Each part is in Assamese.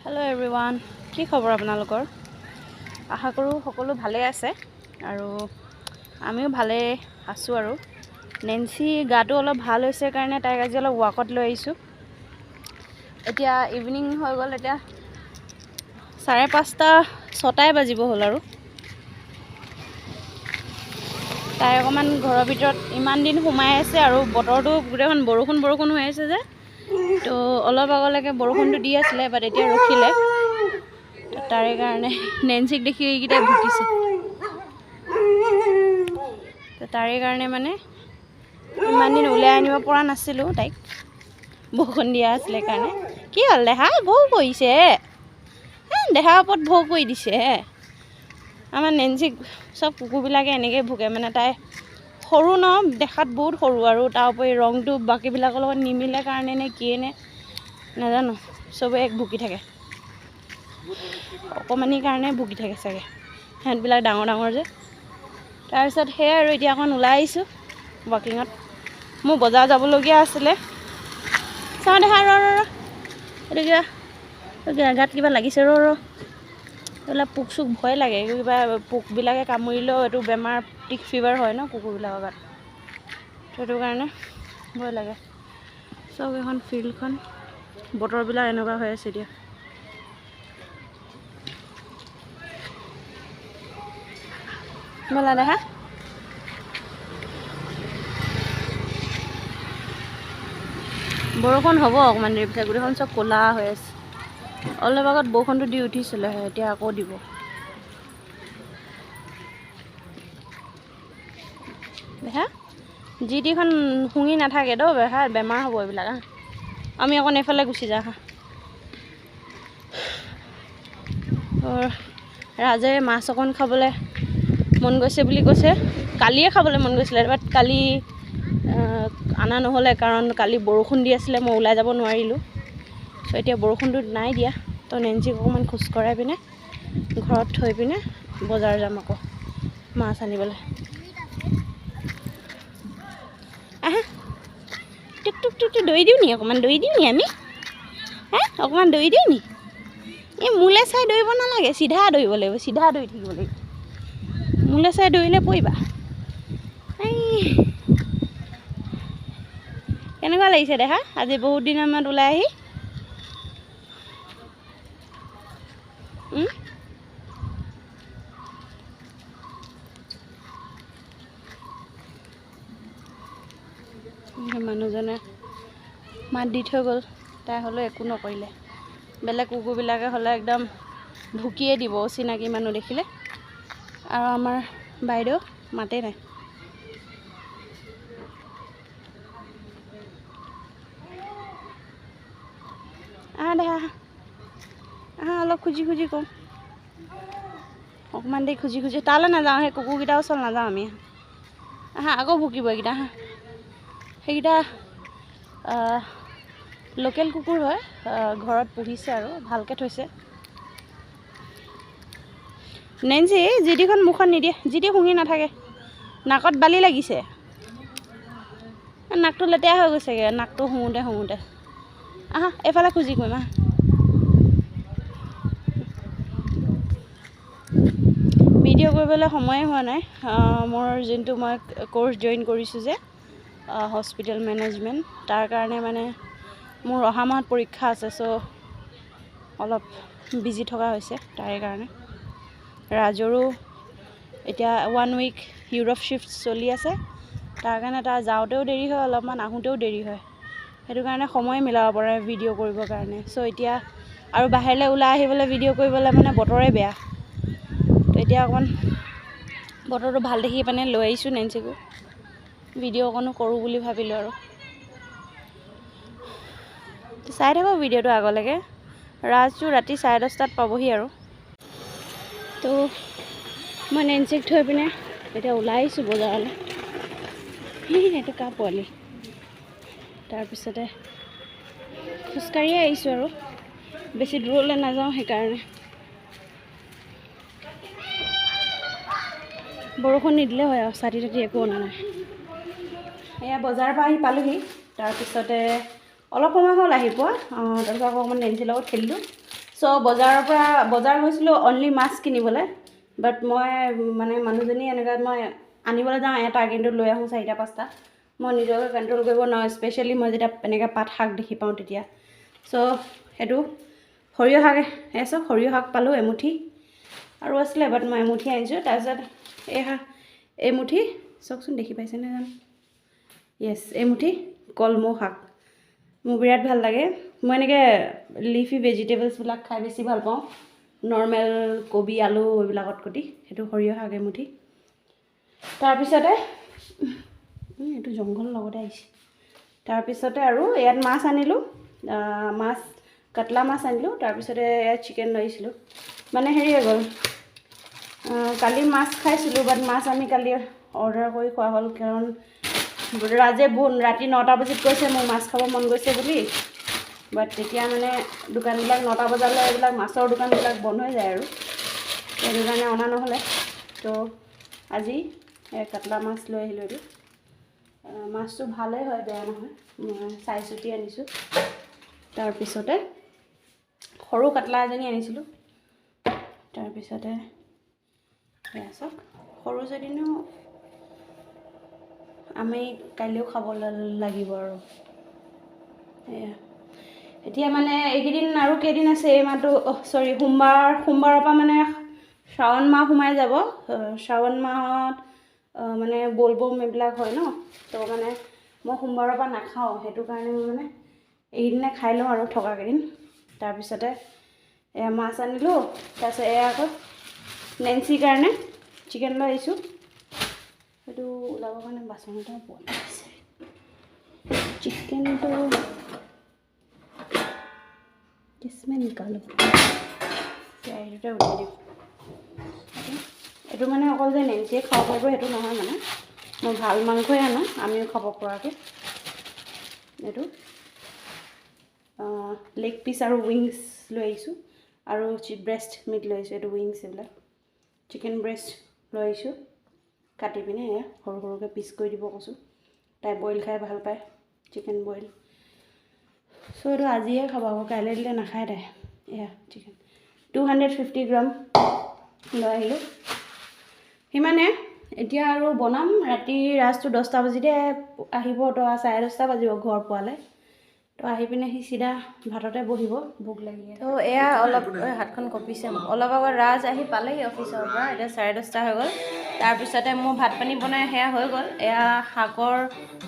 হেল্ল' এভৰিৱান, কি খবৰ আপোনালোকৰ? আশা কৰোঁ সকলো ভালে আছে আৰু আমিও ভালে আছোঁ। আৰু নেন্সি গাটো অলপ ভাল হৈছে কাৰণে তাইক আজি অলপ ৱাকত লৈ আহিছোঁ। এতিয়া ইভিনিং হৈ গ'ল, এতিয়া 5:30-6টাই বাজিব হ'ল আৰু তাই অকণমান ঘৰৰ ভিতৰত ইমান দিন সোমাই আছে আৰু বতৰটো গোটেইখন বৰষুণ হৈ আছে যে, তো অলপ আগলৈকে বৰষুণটো দি আছিলে, বাট এতিয়া ৰখিলে। তাৰে কাৰণে নেন্সিক দেখি এইকেইটাই ভুকিছে। তাৰে কাৰণে মানে ইমান দিন ওলাই আনিব পৰা নাছিলোঁ তাইক, বৰষুণ দিয়া আছিলে কাৰণে। কি হ'ল দেহা? ভৌ কৰিছে, দেহাৰ ওপৰত ভৌ কৰি দিছে। আমাৰ নেন্সিক চব কুকুৰবিলাকে এনেকৈ ভুকে, মানে তাই সৰু ন, দেখাত বহুত সৰু, আৰু তাৰ উপৰি ৰংটো বাকীবিলাকৰ লগত নিমিলে কাৰণে নে কিয়ে নে নাজানো, চবে এক ভুকি থাকে। অকণমানিৰ কাৰণে ভুকি থাকে চাগে, সিহঁতবিলাক ডাঙৰ ডাঙৰ যে। তাৰপিছত সেয়াই আৰু এতিয়া অকণ ওলাই আহিছোঁ ৱাকিঙত। মোৰ বজাৰ যাবলগীয়া আছিলে। চাওঁ দেখা, এইটো কিবা গাত কিবা লাগিছে, এইবিলাক পোক চোক ভয় লাগে, কিবা পোকবিলাকে কামুৰিলেও এইটো বেমাৰ টিক ফিভাৰ হয় ন কুকুৰবিলাকৰ গাত, সেইটো কাৰণে ভয় লাগে। চব এখন ফিল্ডখন, বতৰবিলাক এনেকুৱা হৈ আছে এতিয়া। মেলা দেখা বৰষুণ হ'ব অকণমান দেৰি পিছত, গোটেইখন চব ক'লা হৈ আছে। অলপ আগত বৰষুণটো দি উঠিছিলে, এতিয়া আকৌ দিব। দেখা যি টিখন শুঙি নাথাকে দ, বেমাৰ হ'ব এইবিলাক। আমি অকণ এইফালে গুচি যাওঁ। ৰাজে মাছ অকণ খাবলৈ মন গৈছে বুলি কৈছে। কালিয়ে খাবলৈ মন গৈছিলে, বাট কালি অনা নহ'লে, কাৰণ কালি বৰষুণ দি আছিলে, মই ওলাই যাব নোৱাৰিলোঁ। চ' এতিয়া বৰষুণটো নাই দিয়া, তো নেন্সিক অকণমান খোজ কঢ়াই পিনে ঘৰত থৈ পিনে বজাৰ যাম আকৌ মাছ আনিবলৈ। আহা, টুক টুক টুক দৌৰি দিওঁ নি? অকণমান দৌৰি দিওঁ নি আমি? অকণমান দৌৰি দিওঁ নি? এই মোলৈ চাই দৌৰিব নালাগে, চিধা দৌৰিব লাগিব, চিধা দৌৰি থাকিব লাগিব। মোলৈ চাই দৌৰিলে পৰিবা। কেনেকুৱা লাগিছে দেখা আজি বহুত দিনৰ মূৰত ওলাই আহি? মানুহজনে মাত দি থৈ গ'ল, তাই হ'লেও একো নকৰিলে। বেলেগ কুকুৰবিলাকে হ'লে একদম ভুকিয়ে দিব চিনাকি মানুহ দেখিলে, আৰু আমাৰ বাইদেউ মাতেই নাই। আহা দেখা, আহা অলপ খুজি খুজি কওঁ, অকণমান দেৰি খুজি খুজি। তালৈ নাযাওঁ, সেই কুকুৰকেইটাৰ ওচৰত নাযাওঁ আমি। আহা, আকৌ ভুকিব এইকেইটা। আহা, সেইকেইটা লোকেল কুকুৰ হয়, ঘৰত পুহিছে আৰু ভালকৈ থৈছে। নেন্সি যিটিখন মুখত নিদিয়ে, যিটি শুঙি নাথাকে। নাকত বালি লাগিছে, নাকটো লেতেৰা হৈ গৈছেগৈ নাকটো শুঙোতে। আহা এইফালে খুজি কৰিম, আহা। ভিডিঅ' কৰিবলৈ সময়ে হোৱা নাই। মোৰ যোনটো মই কোৰ্চ জইন কৰিছোঁ যে হস্পিটেল মেনেজমেণ্ট, তাৰ কাৰণে মানে মোৰ অহা মাহত পৰীক্ষা আছে, চ' অলপ বিজি থকা হৈছে তাৰে কাৰণে। ৰাজৰো এতিয়া 1 উইক ইউৰোপ শ্বিফ্ট চলি আছে, তাৰ কাৰণে তাৰ যাওঁতেও দেৰি হয় অলপমান, আহোঁতেও দেৰি হয়। সেইটো কাৰণে সময় মিলাব পৰা নাই ভিডিঅ' কৰিবৰ কাৰণে। চ' এতিয়া আৰু বাহিৰলৈ ওলাই আহিবলৈ ভিডিঅ' কৰিবলৈ মানে বতৰে বেয়া। তো এতিয়া অকণমান বতৰটো ভাল দেখি পিনে লৈ আহিছোঁ নেন্সিকো, ভিডিঅ' অকণো কৰোঁ বুলি ভাবিলোঁ। আৰু চাই থাকোঁ ভিডিঅ'টো আগলৈকে। ৰাজটো ৰাতি 10:30টাত পাবহি আৰু। তো মই নেন্সিক থৈ পিনে এতিয়া ওলাই আহিছোঁ বজাৰলৈ। সেইটো কা পোৱালি। তাৰপিছতে খোজকাঢ়িয়ে আহিছোঁ আৰু বেছি দূৰলৈ নাযাওঁ সেইকাৰণে। বৰষুণ নিদিলে হয় আৰু, ছাতি তাতি একো অনা নাই। এয়া বজাৰৰ পৰা আহি পালোহি। তাৰপিছতে অলপ সময় হ'ল আহি পোৱা, তাৰপিছত আকৌ অকণমান নেন্সিৰ লগত খেলিলোঁ। চ' বজাৰ গৈছিলোঁ অনলি মাছ কিনিবলৈ বাট মই মানে মানুহজনী এনেকৈ মই আনিবলৈ যাওঁ এটা কিন্তু লৈ আহোঁ 4-5টা মই নিজকে কণ্ট্ৰল কৰিব নোৱাৰোঁ স্পেচিয়েলি মই যেতিয়া এনেকৈ পাত শাক দেখি পাওঁ তেতিয়া চ' সেইটো সৰিয়হ শাক সৰিয়হ শাক পালোঁ এমুঠি আৰু আছিলে বাট মই এমুঠি আনিছোঁ তাৰপিছত এইমুঠি চাওকচোন দেখি পাইছেনে জানো য়েছ এইমুঠি কলমৌ শাক মোৰ বিৰাট ভাল লাগে মই এনেকৈ লিফি ভেজিটেবলছবিলাক খাই বেছি ভাল পাওঁ নৰ্মেল কবি আলু এইবিলাকত কৰি সেইটো সৰিয়হ শাক এমুঠি তাৰপিছতে এইটো জংঘল লগতে আহিছে তাৰপিছতে আৰু ইয়াত মাছ আনিলোঁ মাছ কাটলা মাছ আনিলোঁ তাৰপিছতে ইয়াত চিকেন লৈ আহিছিলোঁ মানে হেৰি হৈ গ'ল কালি মাছ খাইছিলোঁ বাট মাছ আমি কালি অৰ্ডাৰ কৰি খোৱা হ'ল কাৰণ ৰাজে ৰাতি 9টা বজাত কৈছে মোৰ মাছ খাব মন গৈছে বুলি বাট তেতিয়া মানে দোকানবিলাক 9টা বজালৈ এইবিলাক মাছৰ দোকানবিলাক বন্ধ হৈ যায় আৰু সেইটো কাৰণে অনা নহ'লে তো আজি কাটলা মাছ লৈ আহিলোঁ এইটো মাছটো ভালেই হয় বেয়া নহয় মই চাই চিতি আনিছোঁ তাৰপিছতে সৰু কাটলা এজনী আনিছিলোঁ তাৰপিছতে এয়া চাওক সৰু যদিনো আমি কাইলৈও খাব লাগিব আৰু এয়া এতিয়া মানে এইকেইদিন আৰু কেইদিন আছে এই মাহটো সোমবাৰৰ পৰা মানে শ্ৰাৱণ মাহ সোমাই যাব শ্ৰাৱণ মাহত মানে বলবম এইবিলাক হয় ন তো মানে মই সোমবাৰৰ পৰা নাখাওঁ সেইটো কাৰণে মই মানে এইকেইদিনে খাই লওঁ আৰু থকা কেইদিন তাৰপিছতে এয়া মাছ আনিলোঁ তাৰপিছত এয়া আকৌ নেন্সিৰ কাৰণে চিকেন লৈ আহিছোঁ সেইটো ওলাবৰ কাৰণে বাচন এটা পোৱা লাগিছে চিকেনটো কিছমে নিকালো এইটোতে উলিয়াই দিওঁ এইটো মানে অকল যে নেন্সিয়ে খাব পাৰিব সেইটো নহয় মানে মই ভাল মাংসই আনো আমিও খাব পৰাকৈ এইটো লেগ পিচ আৰু উইংছ লৈ আহিছোঁ আৰু ব্ৰেষ্ট মিট লৈ আহিছোঁ এইটো উইংছ এইবিলাক চিকেন ব্ৰেষ্ট লৈ আহিছোঁ কাটি পিনে এয়া সৰু সৰুকৈ পিচ কৰি দিব কৈছোঁ তাই বইল খাই ভাল পায় চিকেন বইল চ' এইটো আজিয়ে খাব আকৌ কাইলৈ দিলে নাখায় তাই এয়া চিকেন 250 গ্ৰাম লৈ আহিলোঁ সিমানে এতিয়া আৰু বনাম ৰাতি ৰাজটো 10টা বাজিতে আহিব তো 10:30 বাজিব ঘৰ পোৱালে তো আহি পিনে সি চিধা ভাততে বহিব ভোক লাগিলে তো এয়া অলপ হাতখন কঁপিছে অলপ আগত ৰাজ আহি পালেহি অফিচৰ পৰা এতিয়া 10:30 হৈ গ'ল তাৰপিছতে মোৰ ভাত পানী বনাই সেয়া হৈ গ'ল এয়া শাকৰ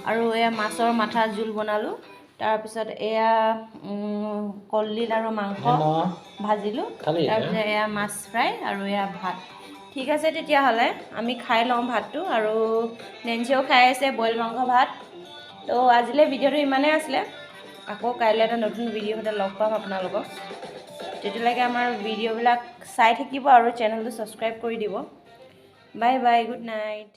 আৰু এয়া মাছৰ মাথা জোল বনালোঁ তাৰপিছত এয়া কলডিল আৰু মাংস ভাজিলোঁ তাৰপিছত এয়া মাছ ফ্ৰাই আৰু এয়া ভাত ঠিক আছে তেতিয়াহ'লে আমি খাই লওঁ ভাতটো আৰু নেন্সিও খাই আছে বইল মাংস ভাত তো আজিলৈ ভিডিঅ'টো ইমানেই আছিলে আকৌ কাইলৈ এটা নতুন ভিডিঅ' সৈতে লগ পাম আপোনালোকক তেতিয়ালৈকে আমাৰ ভিডিঅ'বিলাক চাই থাকিব আৰু চেনেলটো ছাবস্ক্ৰাইব কৰি দিব বাই বাই গুড নাইট